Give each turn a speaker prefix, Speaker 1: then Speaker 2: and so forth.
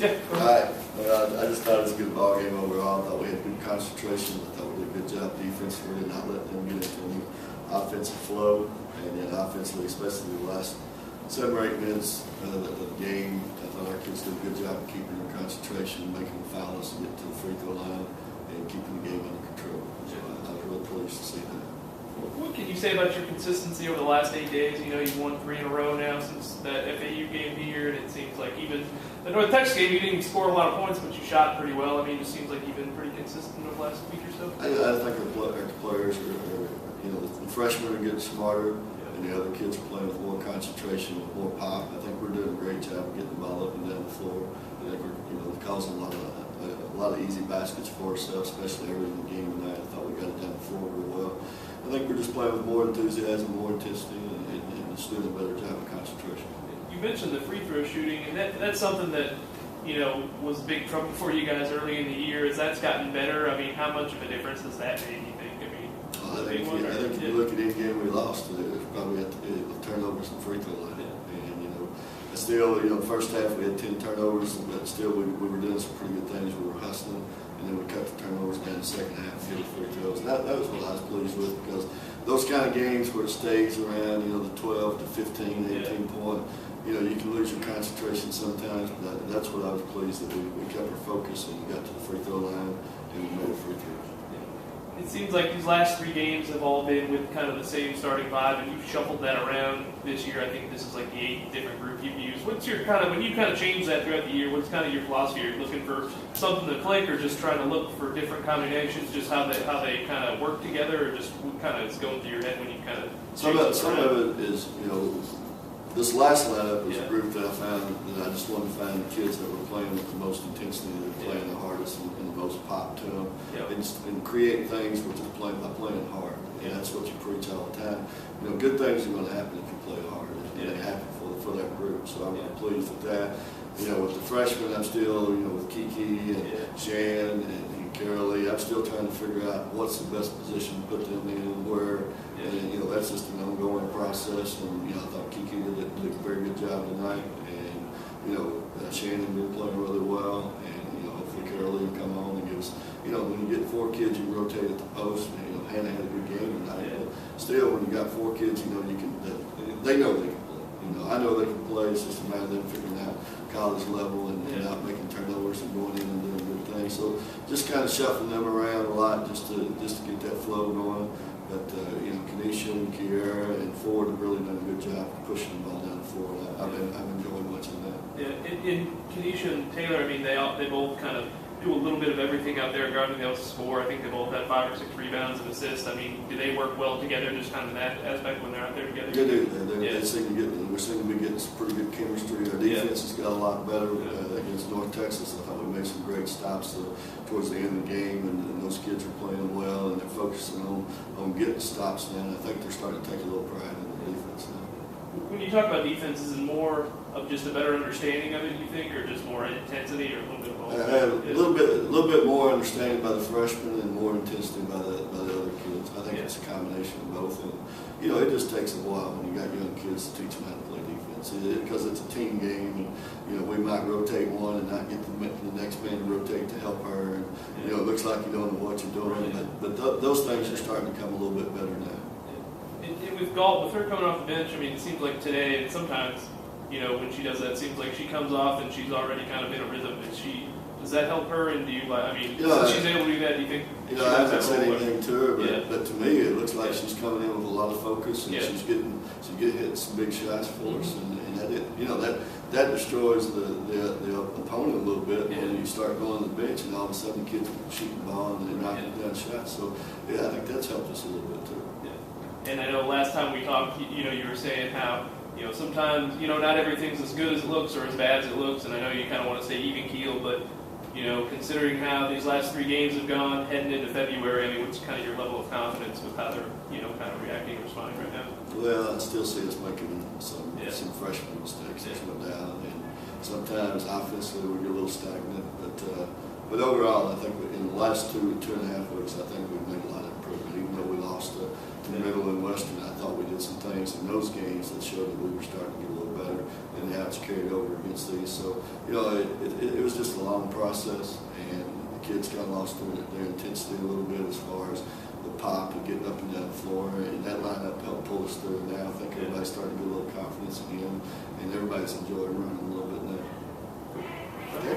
Speaker 1: Yeah.
Speaker 2: All right. Well, I just thought it was a good ball game overall. I thought we had good concentration. I thought we did a good job defensively and not letting them get into any offensive flow. And then offensively, especially the last 7 or 8 minutes of the game, I thought our kids did a good job of keeping their concentration, making them foul us and get to the free throw line, and keeping the game under control. So I was really pleased to see that.
Speaker 1: What can you say about your consistency over the last 8 days? You know, you've won 3 in a row now since that FAU game here, and it seems like even the North Texas game, you didn't even score a lot of points, but you shot pretty well. I mean, it just seems like you've been pretty consistent over the last week or so.
Speaker 2: I think our players are, you know, the freshmen are getting smarter, and the other kids are playing with more concentration, with more pop. I think we're doing a great job of getting the ball up and down the floor. I think we're, you know, causing a lot of easy baskets for ourselves, especially early in the game tonight. I thought we got it down the floor real well. I think we're just playing with more enthusiasm, more intensity, and just doing a better job of concentration.
Speaker 1: You mentioned the free throw shooting, and that's something that, you know, was big trouble for you guys early in the year. As that's gotten better, I mean, how much of a difference does that make, you think?
Speaker 2: I think if you look at any game we lost, it was probably at the turnovers and free throw line. And, you know, still, you know, first half we had 10 turnovers, but still we were doing some pretty good things. We were hustling, and then we cut the turnovers down in the second half and get the free throws. And that was what I was pleased with, because those kind of games where it stays around, you know, the 12 to 15, 18 point, you know, you can lose your concentration sometimes, but that's what I was pleased that we kept our focus and we got to the free throw line and we made a free throw.
Speaker 1: It seems like these last 3 games have all been with kind of the same starting 5, and you've shuffled that around this year. I think this is like the 8th different group you've used. What's your kind of, when you kind of change that throughout the year, what's kind of your philosophy? Are you looking for something to click, or just trying to look for different combinations, just how they kind of work together, or just what kind of is going through your head when you kind of
Speaker 2: some of it is, you know, this last lineup was a group that I found that I just wanted to find the kids that were playing with the most intensity, that were playing the hardest and the most pop to them, and creating things with just playing hard. And that's what you preach all the time. You know, good things are going to happen if you play hard, and they happen for that group. So I'm pleased with that. You know, with the freshmen, I'm still, you know, with Kiki and Jan and Carolee, I'm still trying to figure out what's the best position to put them in and where. And, you know, that's just an ongoing process. And, you know, I thought Kiki did a very good job tonight. And, you know, Shannon been playing really well. And, you know, hopefully Carolee will come on and give us, you know, when you get 4 kids, you rotate at the post. And, you know, Hannah had a good game tonight. But still, when you got 4 kids, you know, you can, they know they can play. You know, I know they can play. It's just a matter of them figuring out college level and not making turnovers and going in and doing good things. So just kind of shuffling them around a lot just to get that flow going. But, you know, Kenesha and Kiera and Ford have really done a good job of pushing the ball down the floor. I've enjoyed watching that.
Speaker 1: Yeah, in Kenesha and Taylor, I mean, they both kind of do a little bit of everything out there guarding the else score. I think they both had 5 or 6 rebounds and assists. I mean, do they work well together, just kind of in that aspect when they're out there together?
Speaker 2: They do. They seem to we seem to be getting some pretty good chemistry. Our defense has got a lot better against North Texas. I thought we made some great stops towards the end of the game, and those kids are playing well, and they're focusing on getting stops now. And I think they're starting to take a little pride in the defense now.
Speaker 1: When you talk about defense, is it more of just a better understanding of it, you think, or just more intensity, or a little bit of both?
Speaker 2: A little bit more understanding by the freshmen and more intensity by the other kids. I think it's a combination of both. And, you know, it just takes a while when you got young kids to teach them how to play defense, because it's a team game. And, you know, we might rotate one and not get the next man to rotate to help her. And, you know, it looks like you don't know what you're doing. But those things are starting to come a little bit better now.
Speaker 1: With Galt, with her coming off the bench, I mean, it seems like today, and sometimes, you know, when she does that, it seems like she comes off and she's already kind of in a rhythm. Does that help her? And do you, I mean, since she's able to do that, do you think?
Speaker 2: You know, I haven't said anything to her, but to me, it looks like she's coming in with a lot of focus, and she's getting hitting some big shots for us, and that, you know, that destroys the opponent a little bit when you start going to the bench, and all of a sudden kids are shooting the ball and they're knocking down shots. So I think that's helped us a little bit too.
Speaker 1: And I know last time we talked, you know, you were saying how, you know, sometimes, you know, not everything's as good as it looks or as bad as it looks, and I know you kind of want to stay even-keeled, but, you know, considering how these last 3 games have gone heading into February, I mean, what's kind of your level of confidence with how they're, you know, kind of reacting and responding right now?
Speaker 2: Well, I still see us making some freshman mistakes, no doubt, and sometimes offensively we get a little stagnant, but overall, I think in the last 2.5 weeks, I think we've made a lot of improvement. Even though we lost to Middle and Western, I thought we did some things in those games that showed that we were starting to get a little better, and now it's carried over against these. So, you know, it was process, and the kids kind of lost their intensity a little bit as far as the pop and getting up and down the floor, and that lineup helped pull us through. Now I think everybody's starting to get a little confidence again, and everybody's enjoying running a little bit now.
Speaker 1: Okay.